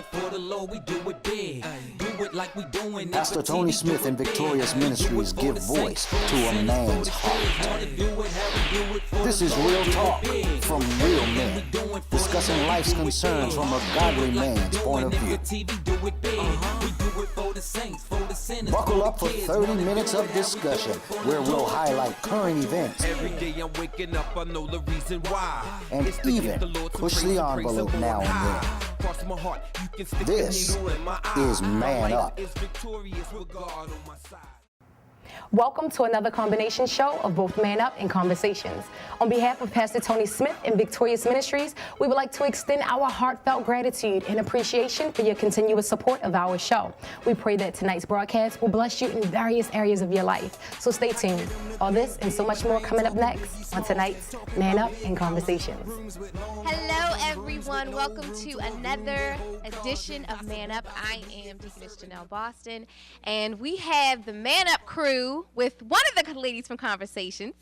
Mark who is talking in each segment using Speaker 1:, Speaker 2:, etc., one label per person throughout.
Speaker 1: it for the Lord, we do it big. Do it like we doing it.
Speaker 2: Pastor Tony Smith and Victorious Ministries give voice to a man's heart. This is Real Talk from real men, discussing life's concerns from a godly man's point of view. Buckle up for 30 minutes of discussion where we'll highlight current events
Speaker 3: Every day I'm waking up, I know the reason why.
Speaker 2: and even push the envelope now and then.
Speaker 3: Cross my heart, you can stick
Speaker 2: This
Speaker 3: the needle in my eye.
Speaker 2: is Man Up.
Speaker 3: Is victorious with God on my side.
Speaker 4: Welcome to another combination show of both Man Up and Conversations. On behalf of Pastor Tony Smith and Victorious Ministries, we would like to extend our heartfelt gratitude and appreciation for your continuous support of our show. We pray that tonight's broadcast will bless you in various areas of your life. So stay tuned. All this and so much more coming up next on tonight's Man Up and Conversations.
Speaker 5: Hello, everyone. Welcome to another edition of Man Up. I am Deaconess Janelle Boston, and we have the Man Up crew with one of the ladies from Conversations.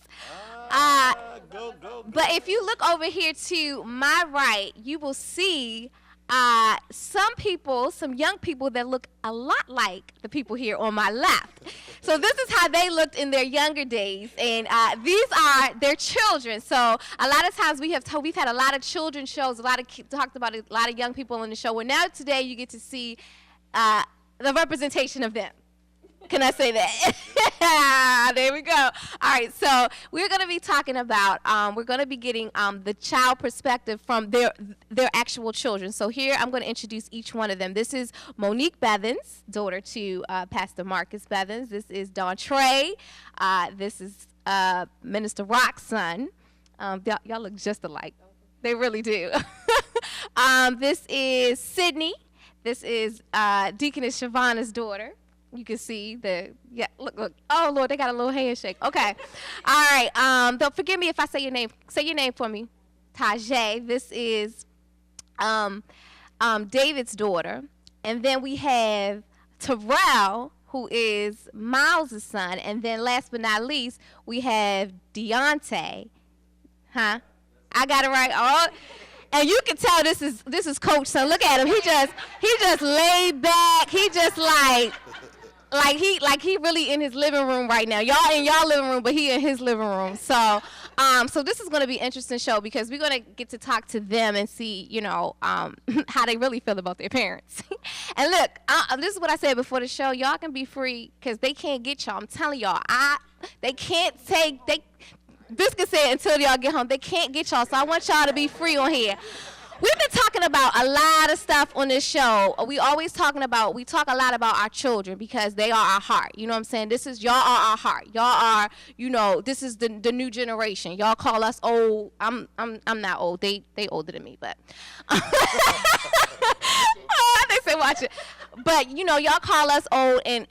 Speaker 5: But if you look over here to my right, you will see some young people that look a lot like the people here on my left. So this is how they looked in their younger days, and these are their children. So a lot of times we've had a lot of children's shows, talked about a lot of young people on the show. Well, now today you get to see the representation of them. Can I say that? There we go. All right, so we're going to be talking about, we're going to be getting the child perspective from their actual children. So here I'm going to introduce each one of them. This is Monique Bevins, daughter to Pastor Marcus Bevins. This is Dawn Trey. This is Minister Rock's son. Y'all look just alike. They really do. This is Sydney. This is Deaconess Shavana's daughter. You can see look. Oh, Lord, they got a little handshake. Okay. All right. Don't forgive me if I say your name. Say your name for me. Tajay. This is David's daughter. And then we have Terrell, who is Miles' son. And then last but not least, we have Deontay. Huh? I got it right. Oh. And you can tell this is Coach son. Look at him. He just laid back. He just like he really in his living room right now. Y'all in y'all living room, but he in his living room. So this is going to be an interesting show because we're going to get to talk to them and see, how they really feel about their parents. And look, this is what I said before the show. Y'all can be free because they can't get y'all. I'm telling y'all, they can't take Biscuit said until y'all get home, they can't get y'all. So I want y'all to be free on here. We've been talking about a lot of stuff on this show. We talk a lot about our children because they are our heart. You know what I'm saying? Y'all are our heart. Y'all are, this is the new generation. Y'all call us old. I'm not old. They older than me, but they say watch it. But y'all call us old, and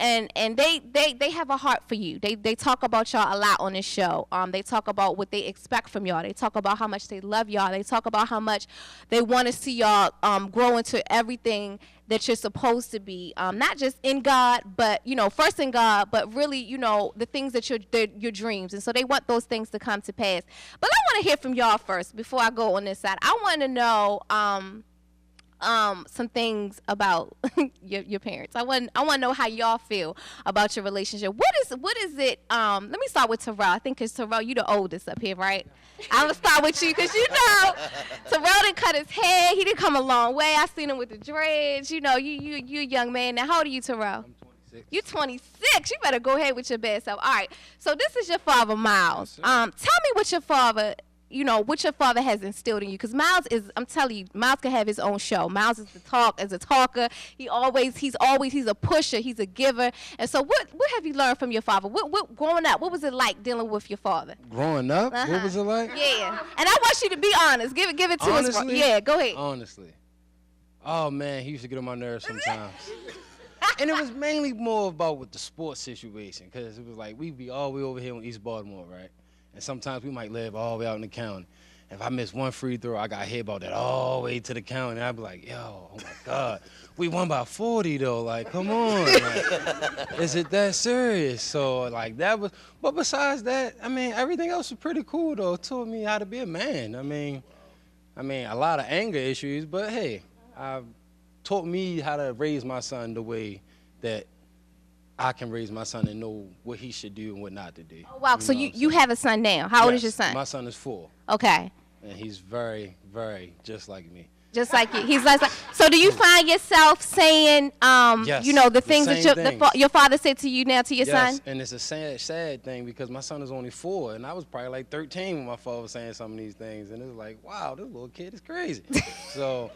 Speaker 5: they have a heart for you. They talk about y'all a lot on this show. They talk about what they expect from y'all. They talk about how much they love y'all. They talk about how much they want to see y'all grow into everything that you're supposed to be. Not just in God, but first in God, but really the things that your dreams. And so they want those things to come to pass. But I want to hear from y'all first before I go on this side. I want to know some things about your parents. I want to know how y'all feel about your relationship. What is it? Let me start with Terrell. I think because Terrell, you the oldest up here, right? I'm gonna start with you because Terrell didn't cut his hair. He didn't come a long way. I seen him with the dreads. You a young man. Now, how old are you, Terrell?
Speaker 6: I'm 26.
Speaker 5: You're 26. You better go ahead with your bad self. All right. So this is your father, Miles.
Speaker 6: Yes,
Speaker 5: Tell me what your father has instilled in you. Because Miles I'm telling you, Miles can have his own show. Miles is a talker. He's a pusher. He's a giver. And so what have you learned from your father? What growing up, what was it like dealing with your father?
Speaker 6: Growing up, what was it like?
Speaker 5: Yeah. And I want you to be honest. Give it to us. Yeah, go ahead.
Speaker 6: Honestly. Oh, man, he used to get on my nerves sometimes. And it was mainly more about with the sports situation, because it was like we'd be all the way over here in East Baltimore, right? And sometimes we might live all the way out in the county. If I miss one free throw, I got hit about that all the way to the county. I'd be like, yo, oh my God. We won by 40 though, like, come on. Like, is it that serious? So like that was, but besides that, I mean, everything else was pretty cool though. It taught me how to be a man. I mean, a lot of anger issues, but hey, taught me how to raise my son the way that I can raise my son and know what he should do and what not to do.
Speaker 5: Oh, wow. So
Speaker 6: know what I'm
Speaker 5: you
Speaker 6: saying?
Speaker 5: have a son now. How old is your
Speaker 6: Yes,
Speaker 5: son?
Speaker 6: My son is 4,
Speaker 5: Okay.
Speaker 6: and he's very, very just like me.
Speaker 5: Just like you. He's like, so do you find yourself saying,
Speaker 6: Yes,
Speaker 5: you know, the
Speaker 6: the
Speaker 5: things that
Speaker 6: same things.
Speaker 5: your father said to you now to your
Speaker 6: Yes,
Speaker 5: son?
Speaker 6: and it's a sad thing because my son is only 4, and I was probably like 13 when my father was saying some of these things, and it's like, wow, this little kid is crazy. So,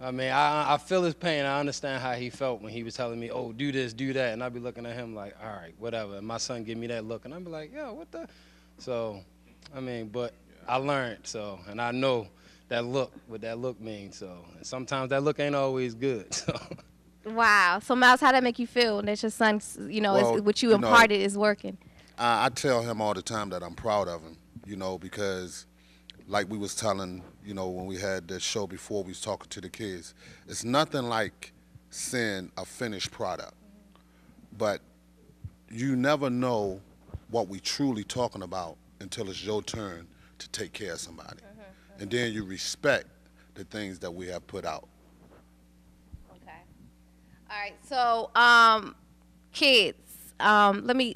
Speaker 6: I mean, I feel his pain. I understand how he felt when he was telling me, oh, do this, do that, and I'd be looking at him like, all right, whatever. And my son give me that look, and I'd be like, yo, what the? So, I mean, but I learned, so, and I know that look, what that look means, so. And sometimes that look ain't always good, so.
Speaker 5: Wow. So Miles, how that make you feel that your son, you know,
Speaker 7: Well,
Speaker 5: what you
Speaker 7: you know,
Speaker 5: imparted is working?
Speaker 7: I tell him all the time that I'm proud of him, you know, because like we was telling, you know, when we had the show before, we was talking to the kids, it's nothing like seeing a finished product. But you never know what we truly talking about until it's your turn to take care of somebody. And then you respect the things that we have put out.
Speaker 5: Okay. All right. So, kids, let me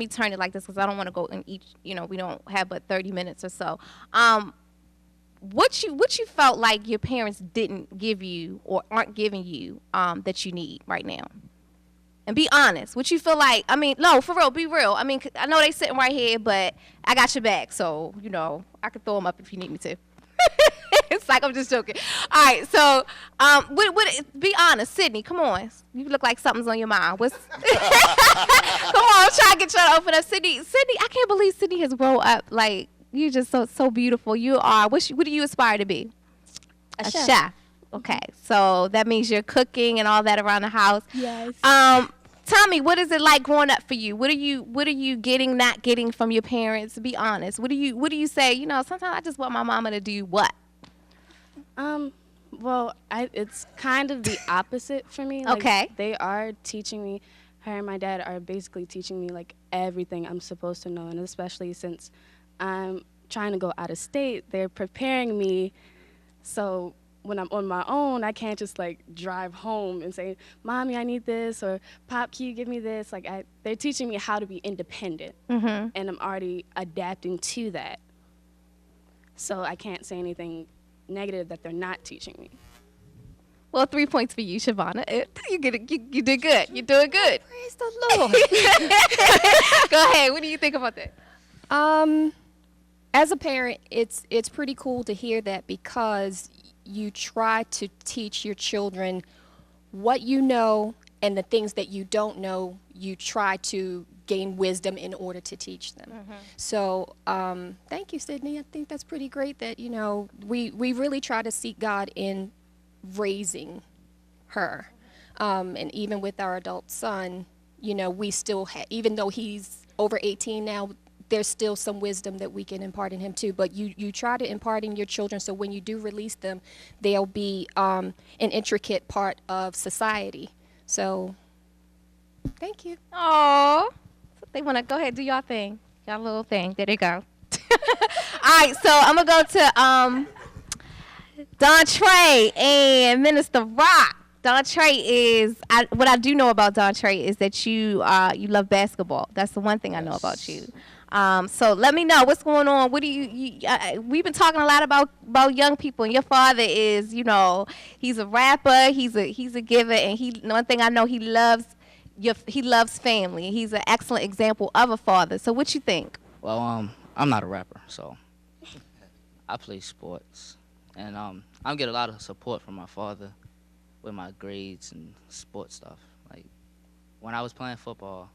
Speaker 5: turn it like this because I don't want to go in each. You know, we don't have but 30 minutes or so. What you felt like your parents didn't give you or aren't giving you that you need right now? And be honest. What you feel like? I mean, no, for real. Be real. I mean, I know they sitting right here, but I got your back. So you know, I can throw them up if you need me to. It's like I'm just joking. All right, so be honest, Sydney. Come on, you look like something's on your mind. What's? Come on, I'm trying to get you to open up, Sydney. I can't believe Sydney has grown up. Like you just so beautiful. You are. What do you aspire to be?
Speaker 8: A
Speaker 5: chef. Okay, so that means you're cooking and all that around the house.
Speaker 8: Yes.
Speaker 5: Tommy, what is it like growing up for you? What are you getting, not getting from your parents? Be honest. What do you say? You know, sometimes I just want my mama to do what?
Speaker 8: Well, it's kind of the opposite for me. Like,
Speaker 5: Okay.
Speaker 8: They are teaching me, her and my dad are basically teaching me like everything I'm supposed to know, and especially since I'm trying to go out of state, they're preparing me so when I'm on my own, I can't just like drive home and say, "Mommy, I need this," or "Pop, can you give me this?" Like they're teaching me how to be independent, and I'm already adapting to that. So I can't say anything negative that they're not teaching me.
Speaker 5: Well, 3 points for you, Shavonna. You did good. You're doing good.
Speaker 9: Praise the Lord.
Speaker 5: Go ahead. What do you think about that?
Speaker 9: As a parent, it's pretty cool to hear that because you try to teach your children what you know and the things that you don't know. You try to gain wisdom in order to teach them. So thank you, Sydney. I think that's pretty great that, you know, we really try to seek God in raising her. And even with our adult son, you know, we still even though he's over 18 now, there's still some wisdom that we can impart in him too. But you try to impart in your children so when you do release them, they'll be an intricate part of society. So thank you.
Speaker 5: Aww. They want to go ahead, do y'all thing. Y'all little thing. There they go. All right, so I'm going to go to Don Trey and Minister Rock. Don Trey is, what I do know about Don Trey is that you love basketball. That's the one thing I know about you. So let me know what's going on. What do we've been talking a lot about young people, and your father is, you know, he's a rapper, he's a giver, and one thing I know, he loves family. He's an excellent example of a father. So what you think?
Speaker 10: Well, I'm not a rapper, so I play sports, and I get a lot of support from my father with my grades and sports stuff. Like when I was playing football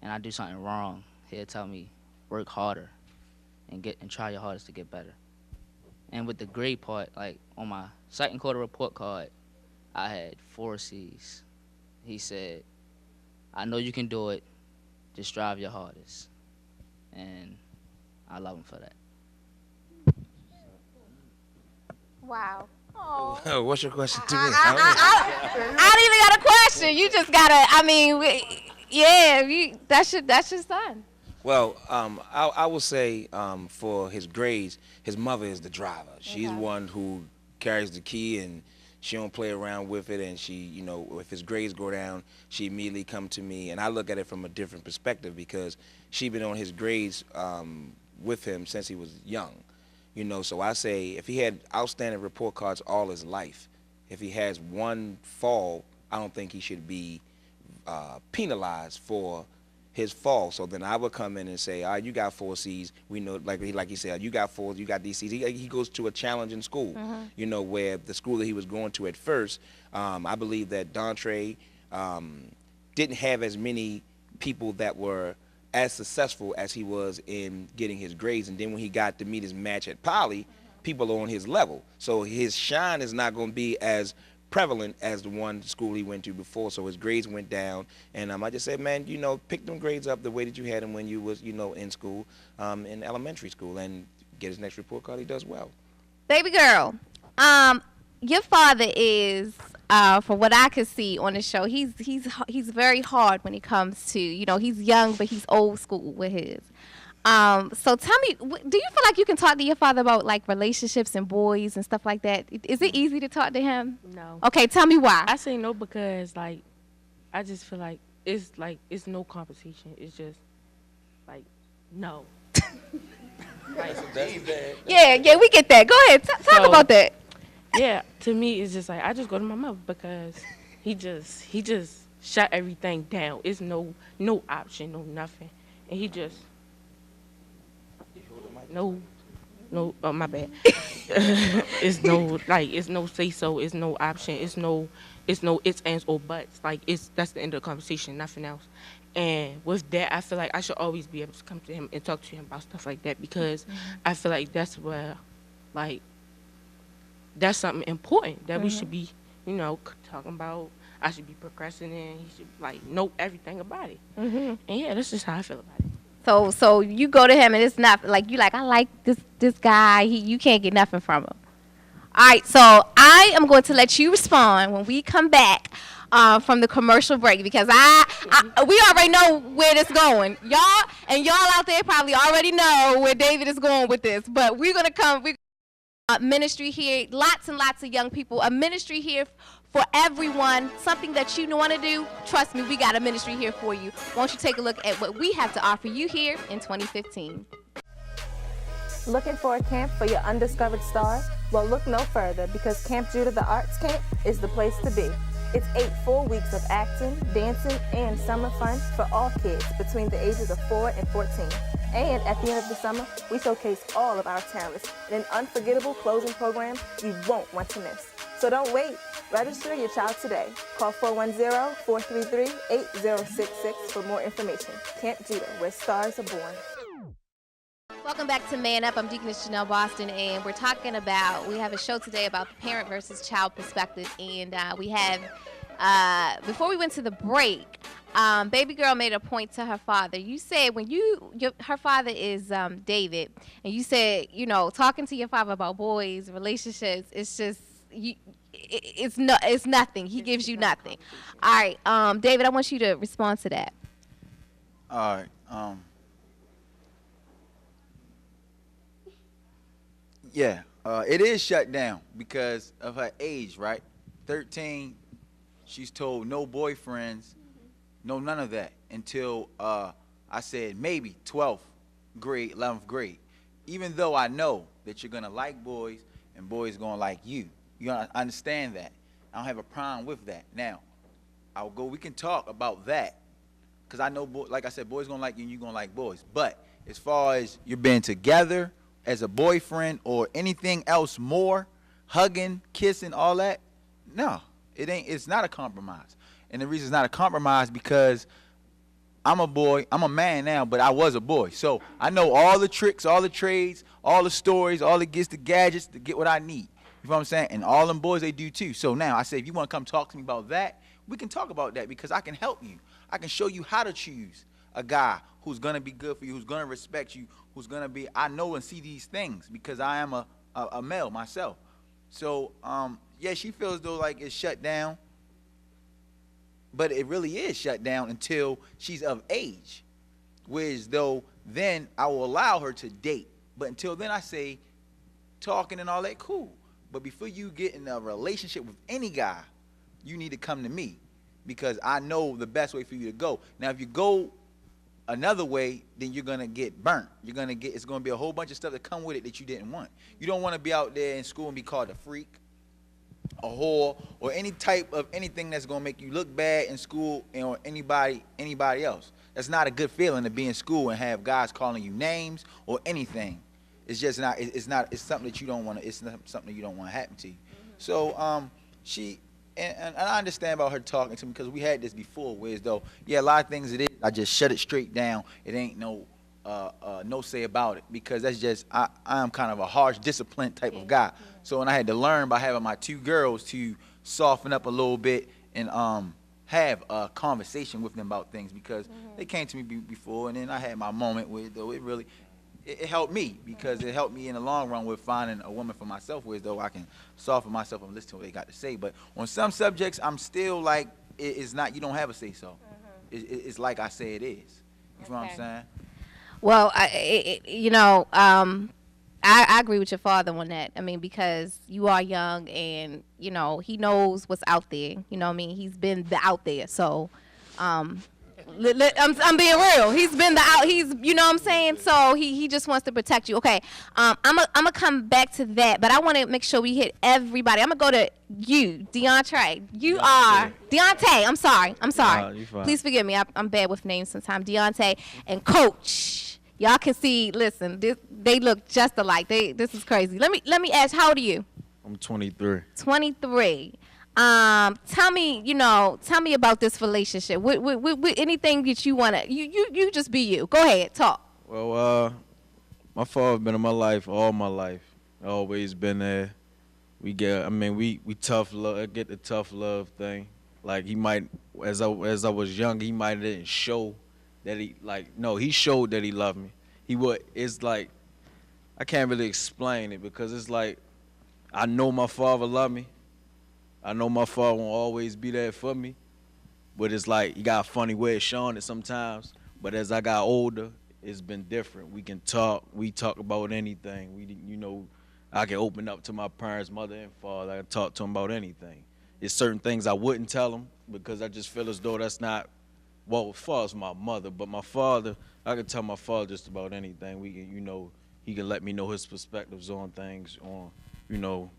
Speaker 10: and I do something wrong, he'll tell me work harder and try your hardest to get better. And with the grade part, like on my second quarter report card, I had 4 C's. He said, "I know you can do it. Just strive your hardest." And I love him for that.
Speaker 5: Wow.
Speaker 11: What's your question to me?
Speaker 5: I don't even got a question. You just gotta. I mean, that's your son.
Speaker 11: Well, I will say for his grades, his mother is the driver. She's one who carries the key, and she don't play around with it, and she, you know, if his grades go down, she immediately come to me, and I look at it from a different perspective because she been on his grades with him since he was young, you know. So I say if he had outstanding report cards all his life, if he has one fall, I don't think he should be penalized for his fall. So then I would come in and say, all right, you got 4 C's. We know, like he said, you got 4, you got these C's. He goes to a challenging school, you know, where the school that he was going to at first, I believe that Dontre didn't have as many people that were as successful as he was in getting his grades. And then when he got to meet his match at Poly, people are on his level. So his shine is not going to be as prevalent as the one school he went to before. So his grades went down, and I just said, man, you know, pick them grades up the way that you had them when you was, you know, in school, in elementary school, and get his next report card. He does well.
Speaker 5: Baby girl, your father is, from what I could see on the show, he's very hard when it comes to, you know, he's young but he's old school with his. So tell me, do you feel like you can talk to your father about like relationships and boys and stuff like that? Is it easy to talk to him?
Speaker 12: No.
Speaker 5: Okay, tell me why.
Speaker 12: I say no because like I just feel like it's no conversation. It's just like no. Like,
Speaker 5: yeah, we get that. Go ahead, talk about that.
Speaker 12: Yeah, to me it's just like I just go to my mother because he just shut everything down. It's no option, no nothing, and he just. No, oh, my bad. It's no say so. It's no option. It's no it's, ands, or buts. Like that's the end of the conversation. Nothing else. And with that, I feel like I should always be able to come to him and talk to him about stuff like that because I feel like that's where, like, that's something important that we should be, you know, talking about. I should be procrastinating. He should like know everything about it. And yeah, that's just how I feel about it.
Speaker 5: So you go to him and it's not like you like I like this guy. You can't get nothing from him. All right, so I am going to let you respond when we come back from the commercial break because we already know where this going. Y'all out there probably already know where David is going with this. But we're gonna come. Ministry here, lots and lots of young people. A ministry here for everyone, something that you want to do. Trust me, we got a ministry here for you. Won't you take a look at what we have to offer you here in 2015?
Speaker 13: Looking for a camp for your undiscovered star? Well, look no further because Camp Judah the Arts Camp is the place to be. It's 8 full weeks of acting, dancing, and summer fun for all kids between the ages of 4 and 14. And at the end of the summer, we showcase all of our talents in an unforgettable closing program you won't want to miss. So don't wait. Register your child today. Call 410-433-8066 for more information. Camp Judah, where stars are born.
Speaker 5: Welcome back to Man Up. I'm Deaconess Janelle Boston, and we have a show today about the parent versus child perspective. And we have, before we went to the break, baby girl made a point to her father. You said her father is David, and you said, you know, talking to your father about boys, relationships, it's just, it's nothing. He gives you nothing. All right, David, I want you to respond to that.
Speaker 14: All right. Yeah, it is shut down because of her age, right? 13, she's told no boyfriends, no none of that until I said maybe 12th grade, 11th grade. Even though I know that you're gonna like boys and boys gonna like you. You understand that. I don't have a problem with that. Now, we can talk about that because I know, like I said, boys gonna like you and you gonna like boys. But as far as you're being together, as a boyfriend or anything else more, hugging, kissing, all that, no, it's not a compromise. And the reason it's not a compromise because I'm a boy, I'm a man now, but I was a boy. So I know all the tricks, all the trades, all the stories, all the gadgets to get what I need. You know what I'm saying? And all them boys, they do too. So now I say, if you want to come talk to me about that, we can talk about that because I can help you. I can show you how to choose a guy who's going to be good for you, who's going to respect you, who's going to be, I know and see these things because I am a male myself. So, yeah, she feels though like it's shut down, but it really is shut down until she's of age, whereas though then I will allow her to date. But until then I say talking and all that, cool. But before you get in a relationship with any guy, you need to come to me because I know the best way for you to go. Now, if you go another way, then you're gonna get burnt. It's gonna be a whole bunch of stuff that come with it that you didn't want. You don't want to be out there in school and be called a freak, a whore, or any type of anything that's gonna make you look bad in school or anybody else. That's not a good feeling to be in school and have guys calling you names or anything. It's just not. It's something that you don't want to. It's not something that you don't want to happen to you. So she. And I understand about her talking to me because we had this before, whereas though, yeah, a lot of things it is, I just shut it straight down. It ain't no say about it because that's just, I'm kind of a harsh, disciplined type of guy. So when I had to learn by having my 2 girls to soften up a little bit and have a conversation with them about things because they came to me before and then I had my moment where though it really, it helped me because it helped me in the long run with finding a woman for myself where though I can soften myself and listen to what they got to say. But on some subjects, I'm still like, it's not, you don't have a say so. It's like I say it is. You know what I'm saying?
Speaker 5: Well, I agree with your father on that. I mean, because you are young and, you know, he knows what's out there. You know what I mean? He's been out there. So, I'm being real. He's been you know what I'm saying? So he just wants to protect you. Okay. I'm gonna come back to that, but I want to make sure we hit everybody. I'm gonna go to you, Deontay. Deontay. I'm sorry.
Speaker 15: Nah, you fine.
Speaker 5: Please forgive me. I'm bad with names sometimes. Deontay and Coach. Y'all can see. Listen, they look just alike. This is crazy. Let me ask. How old are you?
Speaker 15: I'm 23.
Speaker 5: 23. Tell me about this relationship. With anything that you wanna, you just be you. Go ahead, talk.
Speaker 15: Well, my father been in my life all my life. Always been there. We tough love. I get the tough love thing. Like he might, as I was young, he might didn't show that he showed that he loved me. It's like, I can't really explain it because it's like, I know my father loved me. I know my father won't always be there for me, but it's like, he got a funny way of showing it sometimes. But as I got older, it's been different. We can talk. We talk about anything. I can open up to my parents, mother and father. I can talk to them about anything. There's certain things I wouldn't tell them because I just feel as though that's not, well, as far as my mother, but my father, I can tell my father just about anything. We can, he can let me know his perspectives on things, on,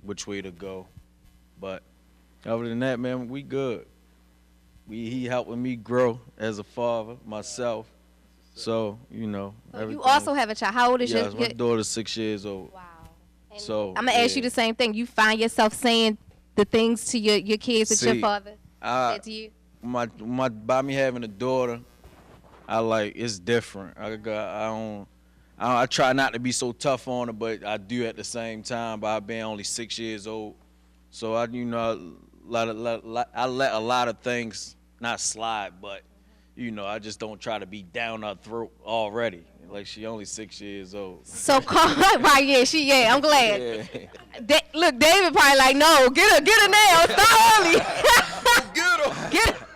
Speaker 15: which way to go. But other than that, man, we good. He helping me grow as a father, myself. So,
Speaker 5: you also have a child. How old is your?
Speaker 15: Yes, my daughter's 6 years old.
Speaker 5: Wow.
Speaker 15: So
Speaker 5: I'm gonna ask you the same thing. You find yourself saying the things to your kids that your father said to you?
Speaker 15: By me having a daughter, it's different. I try not to be so tough on her, but I do at the same time by being only 6 years old. So I let a lot of things not slide, but I just don't try to be down her throat already. Like, she only 6 years old.
Speaker 5: So right, I'm glad.
Speaker 15: Yeah.
Speaker 5: Look, David probably like, no, get her now, start early. Get her.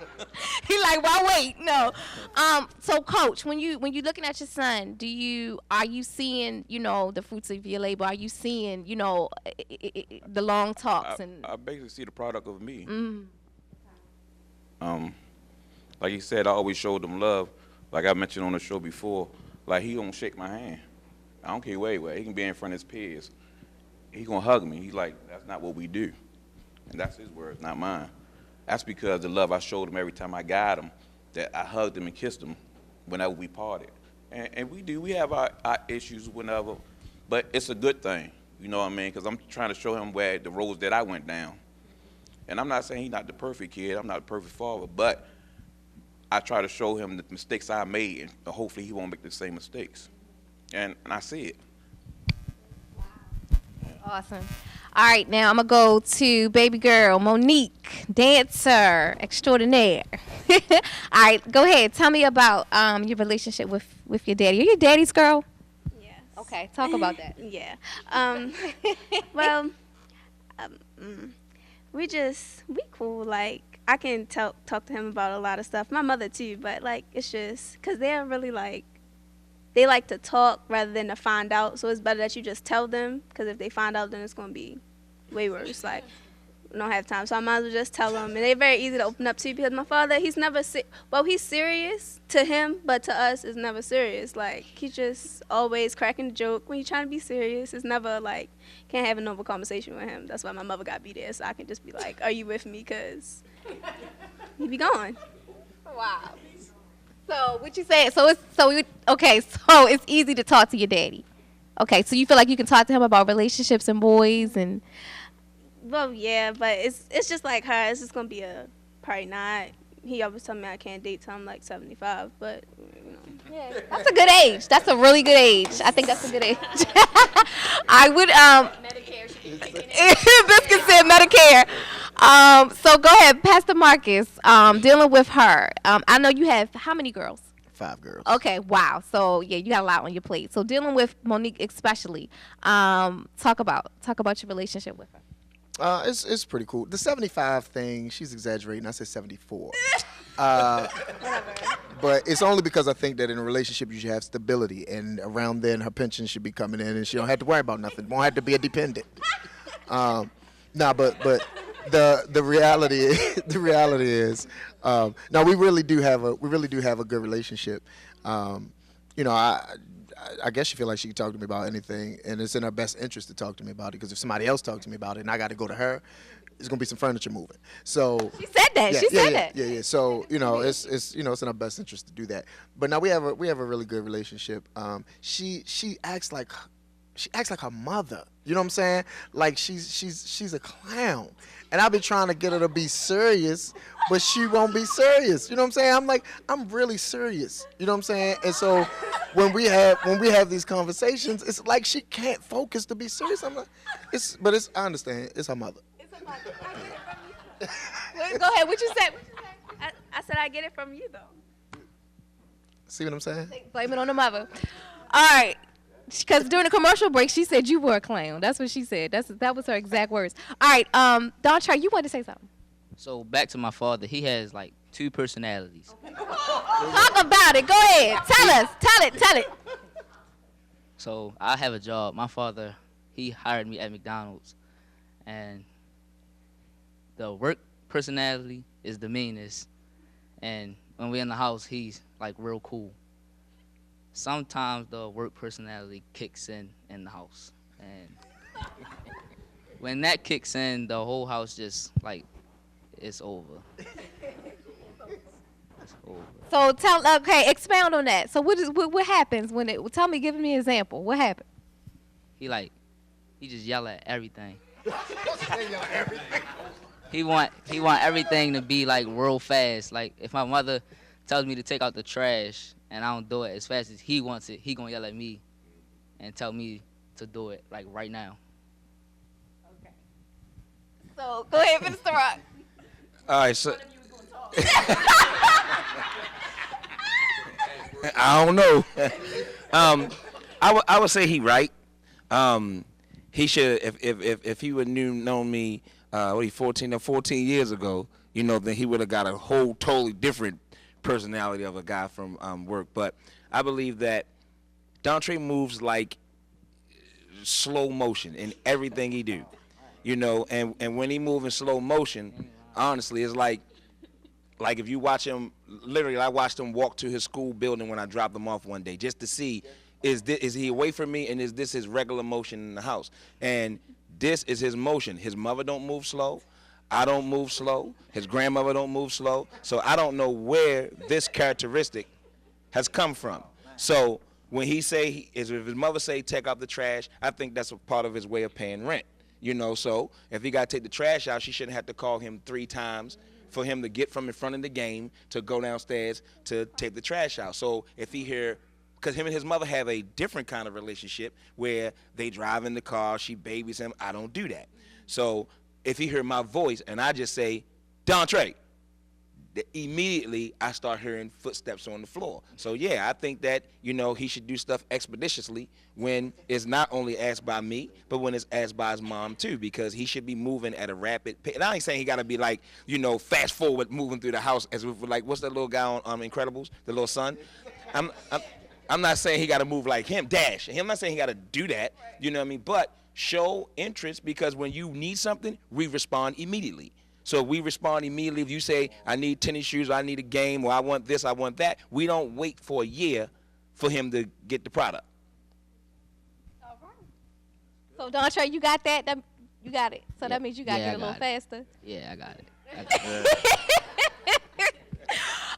Speaker 5: He like, why wait? No. So Coach, when you looking at your son, are you seeing, the fruits of your labor? Are you seeing, the long talks and
Speaker 16: I basically see the product of me.
Speaker 5: Mm-hmm.
Speaker 16: Like he said, I always showed him love. Like I mentioned on the show before, like he don't shake my hand. I don't care where he was. He can be in front of his peers. He gonna hug me. He's like, that's not what we do. And that's his words, not mine. That's because the love I showed him every time I got him, that I hugged him and kissed him whenever we parted. And we have our issues whenever, but it's a good thing, you know what I mean? Because I'm trying to show him where the roads that I went down. And I'm not saying he's not the perfect kid, I'm not the perfect father, but I try to show him the mistakes I made, and hopefully he won't make the same mistakes. And I see it.
Speaker 5: Awesome. All right, now I'm going to go to baby girl, Monique, dancer extraordinaire. All right, go ahead. Tell me about your relationship with your daddy. Are you your daddy's girl?
Speaker 17: Yes.
Speaker 5: Okay, talk about that.
Speaker 17: Yeah. We cool. Like, I can talk to him about a lot of stuff. My mother too, but like, it's just because they're really like, they like to talk rather than to find out. So it's better that you just tell them, because if they find out, then it's gonna be way worse. Like, don't have time, so I might as well just tell them. And they're very easy to open up to because my father, he's never he's serious to him, but to us, it's never serious. Like, he's just always cracking a joke when he's trying to be serious. It's never like, can't have a normal conversation with him. That's why my mother got to be there, so I can just be like, are you with me? Because he be gone.
Speaker 5: Wow. So what you say? So it's easy to talk to your daddy. Okay, so you feel like you can talk to him about relationships and boys and.
Speaker 17: Well, yeah, but it's just like her. It's just gonna be probably not. He always tell me I can't date till I'm like 75, but you know.
Speaker 5: Yeah, that's a good age. That's a really good age. I think that's a good age. I would Medicare should be Biscuit said Medicare. So go ahead, Pastor Marcus. Dealing with her. I know you have how many girls?
Speaker 18: 5 girls.
Speaker 5: Okay, wow. So yeah, you got a lot on your plate. So dealing with Monique especially. Talk about your relationship with her.
Speaker 18: It's pretty cool. The 75 thing, she's exaggerating. I said 74. But it's only because I think that in a relationship you should have stability, and around then her pension should be coming in, and she don't have to worry about nothing. Won't have to be a dependent. But the reality is, no, we really do have a good relationship. I guess she feel like she can talk to me about anything, and it's in her best interest to talk to me about it, because if somebody else talks to me about it and I got to go to her, it's gonna be some furniture moving. So
Speaker 5: she said that. She said that.
Speaker 18: Yeah. So it's in our best interest to do that. But now we have a really good relationship. She acts like her mother. You know what I'm saying? Like she's a clown, and I've been trying to get her to be serious, but she won't be serious. You know what I'm saying? I'm like, I'm really serious. You know what I'm saying? And so when we have these conversations, it's like she can't focus to be serious. I'm like, I understand. It's her mother.
Speaker 17: It's her mother. Go ahead. What you said? I said I get it from you though.
Speaker 18: See what I'm saying?
Speaker 5: Blame it on the mother. All right. Because during the commercial break, she said you were a clown. That's what she said. That was her exact words. All right, Don Trey, you wanted to say something.
Speaker 10: So back to my father. He has like 2 personalities.
Speaker 5: Talk about it. Go ahead. Tell it.
Speaker 10: So I have a job. My father, he hired me at McDonald's, and the work personality is the meanest. And when we're in the house, he's like real cool. Sometimes the work personality kicks in the house, and when that kicks in, the whole house just like it's over. It's over.
Speaker 5: So expound on that. So what happens when it? Tell me, give me an example. What happened?
Speaker 10: He just yell at everything. He want everything to be like real fast. Like if my mother tells me to take out the trash and I don't do it as fast as he wants it, he gonna yell at me and tell me to do it like right now.
Speaker 5: Okay. So go ahead, Mr. Rock.
Speaker 11: All right, so I don't know. I would say he right. He should if he would known me 14 years ago, then he would have got a whole totally different personality of a guy from work. But I believe that Don Trey moves like slow motion in everything he do, and when he move in slow motion, honestly, it's like if you watch him, literally I watched him walk to his school building when I dropped him off one day just to see is he away from me, and is this his regular motion in the house, and this is his motion. His mother don't move slow. I don't move slow. His grandmother don't move slow. So I don't know where this characteristic has come from. So when he say, if his mother say take out the trash, I think that's a part of his way of paying rent. So if he got to take the trash out, she shouldn't have to call him 3 times for him to get from in front of the game to go downstairs to take the trash out. So if he hear, because him and his mother have a different kind of relationship where they drive in the car, she babies him. I don't do that. So if he hear my voice and I just say, Don Trey, immediately I start hearing footsteps on the floor. So yeah, I think that, he should do stuff expeditiously when it's not only asked by me, but when it's asked by his mom too, because he should be moving at a rapid pace. And I ain't saying he got to be like, fast forward moving through the house as if like, what's that little guy on Incredibles, the little son? I'm not saying he got to move like him, Dash. I'm not saying he got to do that, But show interest, because when you need something, we respond immediately. So we respond immediately. If you say, I need tennis shoes, or I need a game, or I want this, I want that, we don't wait for a year for him to get the product.
Speaker 5: So, Dontre, you got that? You got it. So that means you got to
Speaker 10: Yeah,
Speaker 5: get a
Speaker 10: I
Speaker 5: little
Speaker 10: got it.
Speaker 5: faster.
Speaker 10: Yeah, I got it.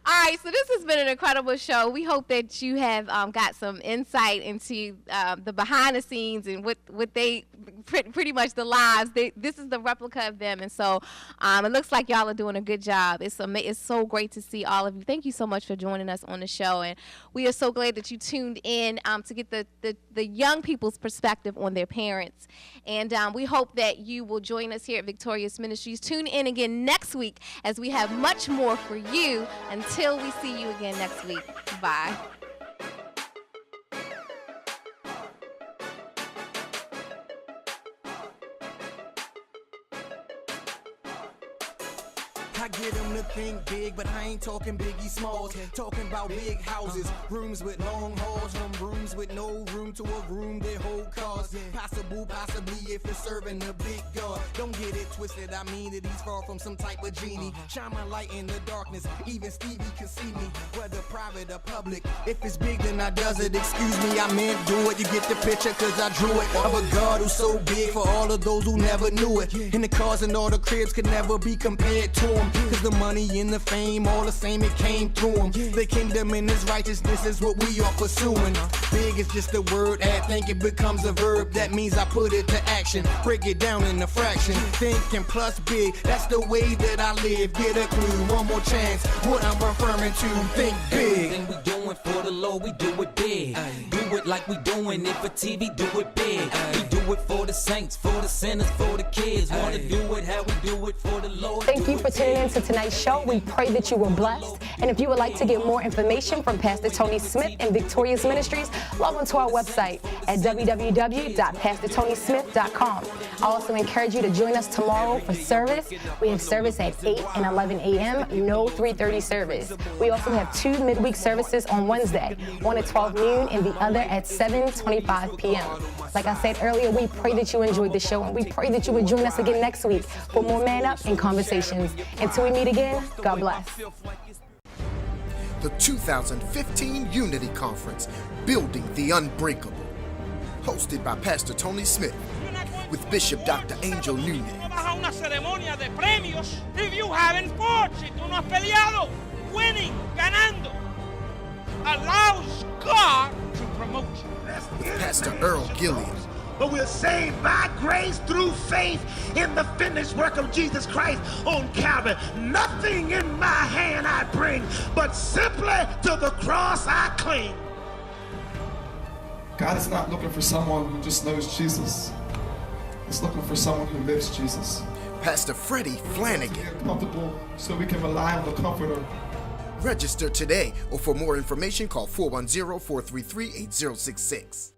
Speaker 5: All right, so this has been an incredible show. We hope that you have got some insight into the behind the scenes and what they pretty much the lives. This is the replica of them, and so it looks like y'all are doing a good job. It's so great to see all of you. Thank you so much for joining us on the show, and we are so glad that you tuned in to get the young people's perspective on their parents. And we hope that you will join us here at Victorious Ministries. Tune in again next week as we have much more for you. Until we see you again next week. Bye.
Speaker 3: I get them to think big, but I ain't talking Biggie Smalls. Talking about big houses, rooms with long halls, from rooms with no room to a room that hold cars. Possibly if it's serving a big God. Don't get it twisted, I mean that he's far from some type of genie. Shine my light in the darkness, even Stevie can see me, whether private or public. If it's big, then I does it. Excuse me, I meant do it. You get the picture, cause I drew it. Of a God who's so big for all of those who never knew it. And the cars and all the cribs could never be compared to him. Cause the money and the fame, all the same, it came through him. The kingdom and his righteousness is what we are pursuing. Big is just a word, I think it becomes a verb. That means I put it to action, break it down in a fraction. Thinking plus big, that's the way that I live. Get a clue, one more chance, what I'm referring to. Think big.
Speaker 1: Everything we doing for the Lord, we do it big. Do it like we doing it for TV, do it big. We do it for the saints, for the sinners, for the kids. Wanna do it how we do it for the Lord.
Speaker 4: Thank you for tuning in to tonight's show. We pray that you were blessed. And if you would like to get more information from Pastor Tony Smith and Victorious Ministries, log on to our website at www.pastortonysmith.com. I also encourage you to join us tomorrow for service. We have service at 8 and 11 a.m., no 3:30 service. We also have 2 midweek services on Wednesday, one at 12 noon and the other at 7:25 p.m. Like I said earlier, we pray that you enjoyed the show, and we pray that you would join us again next week for more Man Up and Conversations. Until we meet again, God bless.
Speaker 19: The 2015 Unity Conference, Building the Unbreakable, hosted by Pastor Tony Smith, with Bishop Dr. Angel Nunez.
Speaker 20: Vas a una ceremonia de premios if you haven't fought, si tú no has peleado. Winning, ganando, allows God to promote you.
Speaker 19: With Pastor Earl Gilliam.
Speaker 21: But we're saved by grace through faith in the finished work of Jesus Christ on Calvary. Nothing in my hand I bring, but simply to the cross I cling.
Speaker 22: God is not looking for someone who just knows Jesus. He's looking for someone who lives Jesus.
Speaker 19: Pastor Freddie Flanagan.
Speaker 22: Comfortable so we can rely on the Comforter.
Speaker 19: Register today, or for more information, call 410-433-8066.